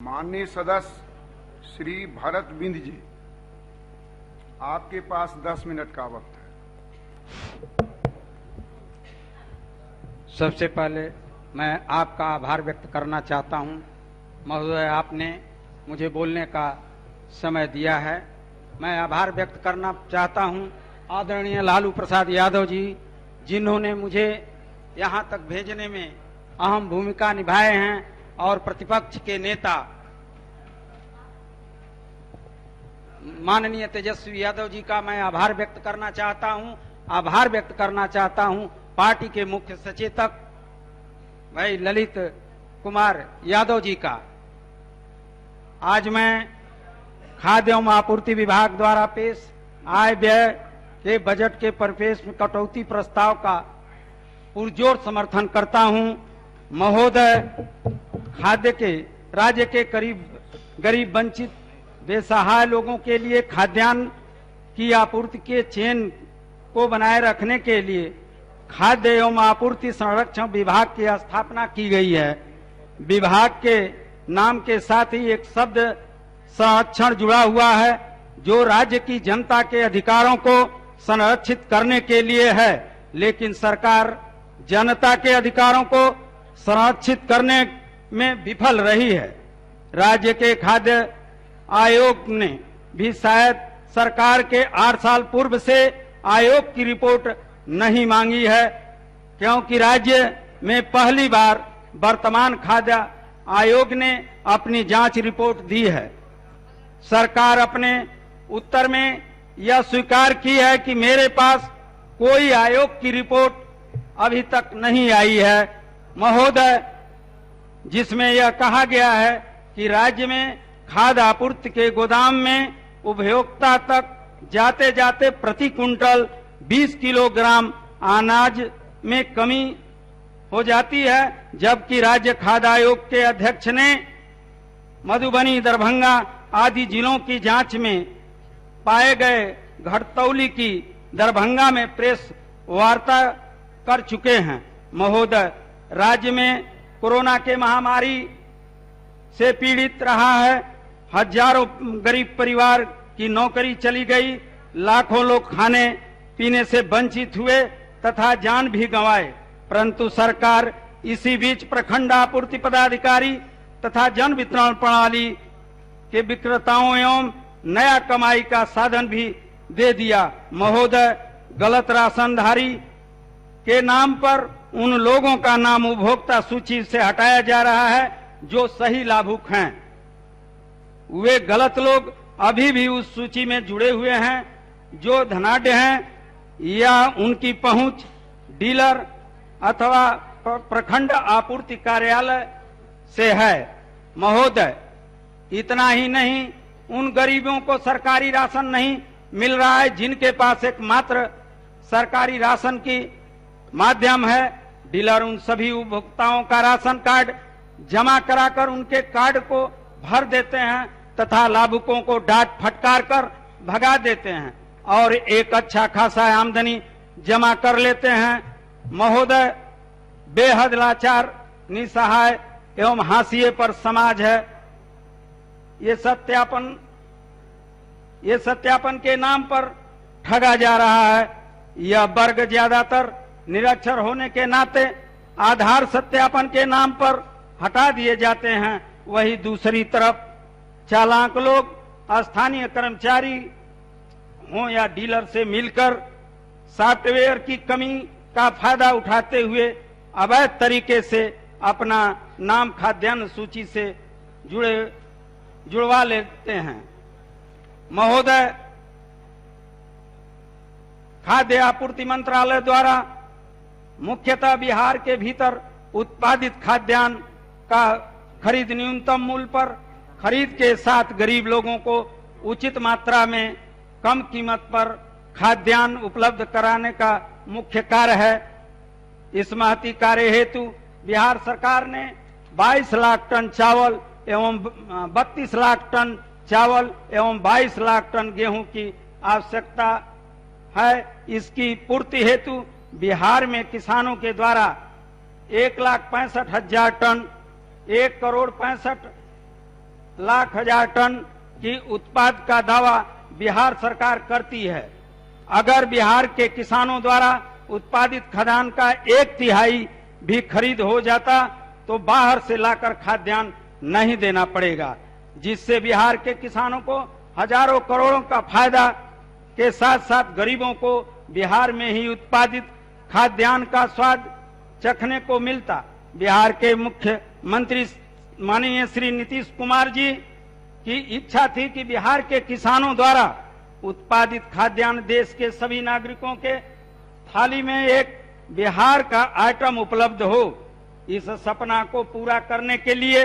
माननीय सदस्य श्री भरत बिंद जी, आपके पास 10 मिनट का वक्त है। सबसे पहले मैं आपका आभार व्यक्त करना चाहता हूं। महोदय, आपने मुझे बोलने का समय दिया है। मैं आभार व्यक्त करना चाहता हूं आदरणीय लालू प्रसाद यादव जी, जिन्होंने मुझे यहां तक भेजने में अहम भूमिका निभाए हैं, और प्रतिपक्ष के नेता माननीय तेजस्वी यादव जी का मैं आभार व्यक्त करना चाहता हूं। आभार व्यक्त करना चाहता हूं पार्टी के मुख्य सचेतक भाई ललित कुमार यादव जी का। आज मैं खाद्य एवं आपूर्ति विभाग द्वारा पेश आय व्यय के बजट के परिपेक्ष में कटौती प्रस्ताव का पुरजोर समर्थन करता हूं। महोदय, खाद्य के राज्य के गरीब वंचित बेसहाय लोगों के लिए खाद्यान्न की आपूर्ति के चेन को बनाए रखने के लिए खाद्य एवं आपूर्ति संरक्षण विभाग की स्थापना की गई है। विभाग के नाम के साथ ही एक शब्द संरक्षण जुड़ा हुआ है, जो राज्य की जनता के अधिकारों को संरक्षित करने के लिए है, लेकिन सरकार जनता के अधिकारों को संरक्षित करने में विफल रही है। राज्य के खाद्य आयोग ने भी शायद सरकार के 8 साल पूर्व से आयोग की रिपोर्ट नहीं मांगी है, क्योंकि राज्य में पहली बार वर्तमान खाद्य आयोग ने अपनी जांच रिपोर्ट दी है। सरकार अपने उत्तर में यह स्वीकार की है कि मेरे पास कोई आयोग की रिपोर्ट अभी तक नहीं आई है। महोदय, जिसमें यह कहा गया है कि राज्य में खाद्य आपूर्ति के गोदाम में उपभोक्ता तक जाते जाते प्रति कुंटल 20 किलोग्राम अनाज में कमी हो जाती है, जबकि राज्य खाद्य आयोग के अध्यक्ष ने मधुबनी, दरभंगा आदि जिलों की जांच में पाए गए घटतौली की दरभंगा में प्रेस वार्ता कर चुके हैं। महोदय, राज्य में कोरोना के महामारी से पीड़ित रहा है। हजारों गरीब परिवार की नौकरी चली गई, लाखों लोग खाने पीने से वंचित हुए तथा जान भी गंवाए, परंतु सरकार इसी बीच प्रखंड आपूर्ति पदाधिकारी तथा जन वितरण प्रणाली के विक्रेताओं एवं नया कमाई का साधन भी दे दिया। महोदय, गलत राशनधारी के नाम पर उन लोगों का नाम उपभोक्ता सूची से हटाया जा रहा है जो सही लाभुक हैं। वे गलत लोग अभी भी उस सूची में जुड़े हुए हैं, जो धनाढ्य हैं या उनकी पहुंच डीलर अथवा प्रखंड आपूर्ति कार्यालय से है। महोदय, इतना ही नहीं, उन गरीबों को सरकारी राशन नहीं मिल रहा है जिनके पास एकमात्र सरकारी राशन की माध्यम है। डीलर उन सभी उपभोक्ताओं का राशन कार्ड जमा कराकर उनके कार्ड को भर देते हैं तथा लाभुकों को डांट फटकार कर भगा देते हैं और एक अच्छा खासा आमदनी जमा कर लेते हैं। महोदय, बेहद लाचार, निसहाय एवं हाशिए पर समाज है। ये सत्यापन के नाम पर ठगा जा रहा है। यह वर्ग ज्यादातर निरक्षर होने के नाते आधार सत्यापन के नाम पर हटा दिए जाते हैं। वही दूसरी तरफ चालाक लोग स्थानीय कर्मचारी हों या डीलर से मिलकर सॉफ्टवेयर की कमी का फायदा उठाते हुए अवैध तरीके से अपना नाम खाद्यान्न सूची से जुड़वा लेते हैं। महोदय, खाद्य आपूर्ति मंत्रालय द्वारा मुख्यतः बिहार के भीतर उत्पादित खाद्यान्न का खरीद न्यूनतम मूल्य पर खरीद के साथ गरीब लोगों को उचित मात्रा में कम कीमत पर खाद्यान्न उपलब्ध कराने का मुख्य कार्य है। इस महती कार्य हेतु बिहार सरकार ने 22 लाख टन चावल एवं 32 लाख टन चावल एवं 22 लाख टन गेहूं की आवश्यकता है। इसकी पूर्ति हेतु बिहार में किसानों के द्वारा 1,65,000 टन 1,65,00,000 लाख हजार टन की उत्पाद का दावा बिहार सरकार करती है। अगर बिहार के किसानों द्वारा उत्पादित खाद्यान्न का 1/3 भी खरीद हो जाता तो बाहर से लाकर खाद्यान्न नहीं देना पड़ेगा, जिससे बिहार के किसानों को हजारों करोड़ों का फायदा के साथ साथ गरीबों को बिहार में ही उत्पादित खाद्यान्न का स्वाद चखने को मिलता। बिहार के मुख्यमंत्री माननीय श्री नीतीश कुमार जी की इच्छा थी कि बिहार के किसानों द्वारा उत्पादित खाद्यान्न देश के सभी नागरिकों के थाली में एक बिहार का आइटम उपलब्ध हो। इस सपना को पूरा करने के लिए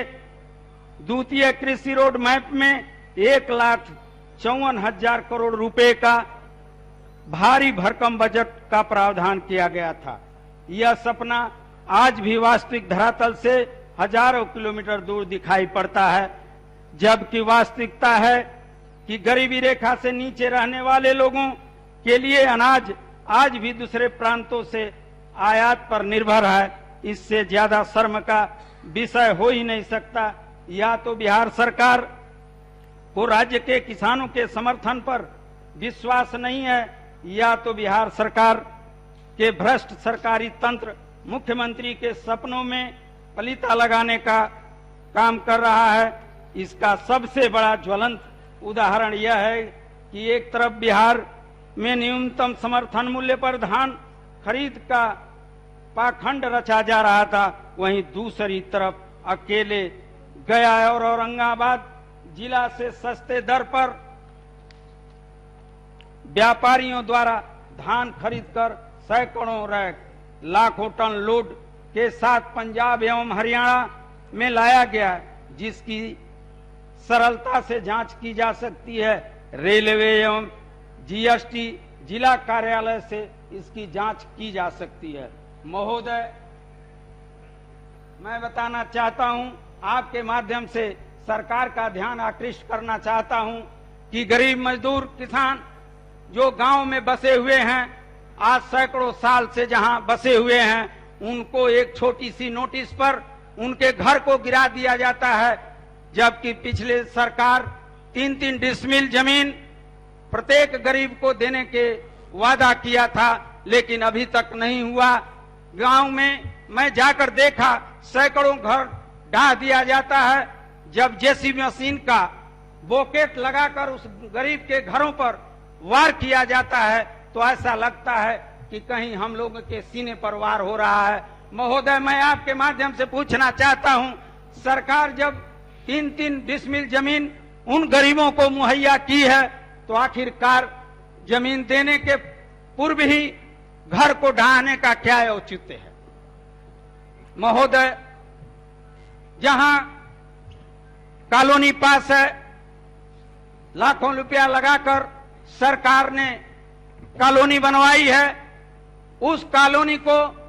द्वितीय कृषि रोड मैप में 1,54,000 करोड़ रुपए का भारी भरकम बजट का प्रावधान किया गया था। यह सपना आज भी वास्तविक धरातल से हजारों किलोमीटर दूर दिखाई पड़ता है, जबकि वास्तविकता है कि गरीबी रेखा से नीचे रहने वाले लोगों के लिए अनाज आज भी दूसरे प्रांतों से आयात पर निर्भर है। इससे ज्यादा शर्म का विषय हो ही नहीं सकता। या तो बिहार सरकार को राज्य के किसानों के समर्थन पर विश्वास नहीं है, या तो बिहार सरकार के भ्रष्ट सरकारी तंत्र मुख्यमंत्री के सपनों में पलीता लगाने का काम कर रहा है। इसका सबसे बड़ा ज्वलंत उदाहरण यह है कि एक तरफ बिहार में न्यूनतम समर्थन मूल्य पर धान खरीद का पाखंड रचा जा रहा था, वहीं दूसरी तरफ अकेले गया और औरंगाबाद जिला से सस्ते दर पर व्यापारियों द्वारा धान खरीदकर सैकड़ों रैक लाखों टन लोड के साथ पंजाब एवं हरियाणा में लाया गया, जिसकी सरलता से जांच की जा सकती है। रेलवे एवं जीएसटी जिला कार्यालय से इसकी जांच की जा सकती है। महोदय, मैं बताना चाहता हूं, आपके माध्यम से सरकार का ध्यान आकृष्ट करना चाहता हूं कि गरीब मजदूर किसान जो गांव में बसे हुए हैं, आज सैकड़ों साल से जहां बसे हुए हैं, उनको एक छोटी सी नोटिस पर उनके घर को गिरा दिया जाता है, जबकि पिछले सरकार 3-3 डिसमिल जमीन प्रत्येक गरीब को देने के वादा किया था, लेकिन अभी तक नहीं हुआ। गांव में मैं जाकर देखा, सैकड़ों घर ढा दिया जाता है। जब जेसीबी मशीन का बोकेट लगाकर उस गरीब के घरों पर वार किया जाता है तो ऐसा लगता है कि कहीं हम लोगों के सीने पर वार हो रहा है। महोदय, मैं आपके माध्यम से पूछना चाहता हूं, सरकार जब 3-3 डिसमिल जमीन उन गरीबों को मुहैया की है, तो आखिरकार जमीन देने के पूर्व ही घर को ढहाने का क्या औचित्य है? महोदय, जहां कॉलोनी पास है, लाखों रुपया लगाकर सरकार ने कॉलोनी बनवाई है, उस कॉलोनी को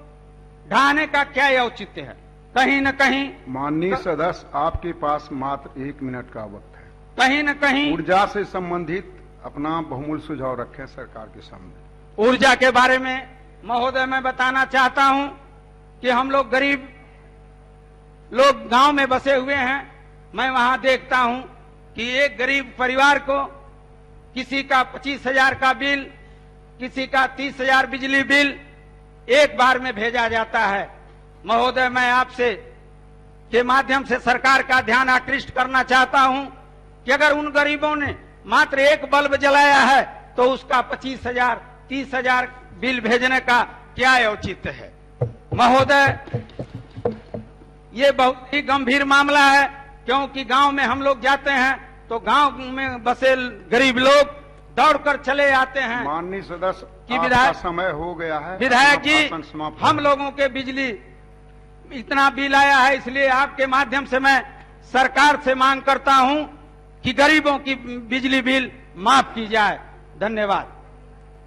ढहाने का क्या औचित्य है? कहीं न कहीं माननीय सदस्य, आपके पास मात्र 1 मिनट का वक्त है। कहीं न कहीं ऊर्जा से संबंधित अपना बहुमूल्य सुझाव रखें सरकार के सामने। ऊर्जा के बारे में महोदय मैं बताना चाहता हूं कि हम लोग गरीब लोग गांव में बसे हुए हैं। मैं वहां देखता हूं कि एक गरीब परिवार को किसी का 25,000 का बिल, किसी का 30,000 बिजली बिल एक बार में भेजा जाता है। महोदय, मैं आपसे के माध्यम से सरकार का ध्यान आकृष्ट करना चाहता हूं कि अगर उन गरीबों ने मात्र एक बल्ब जलाया है तो उसका 25,000, 30,000 बिल भेजने का क्या औचित्य है? महोदय, ये बहुत ही गंभीर मामला है, क्योंकि गांव में हम लोग जाते हैं तो गांव में बसे गरीब लोग दौड़कर चले आते हैं। माननीय सदस्य, कि आपका विधायक समय हो गया है। विधायक जी, समाप्त हम लोगों के बिजली इतना बिल आया है, इसलिए आपके माध्यम से मैं सरकार से मांग करता हूं कि गरीबों की बिजली बिल माफ की जाए। धन्यवाद।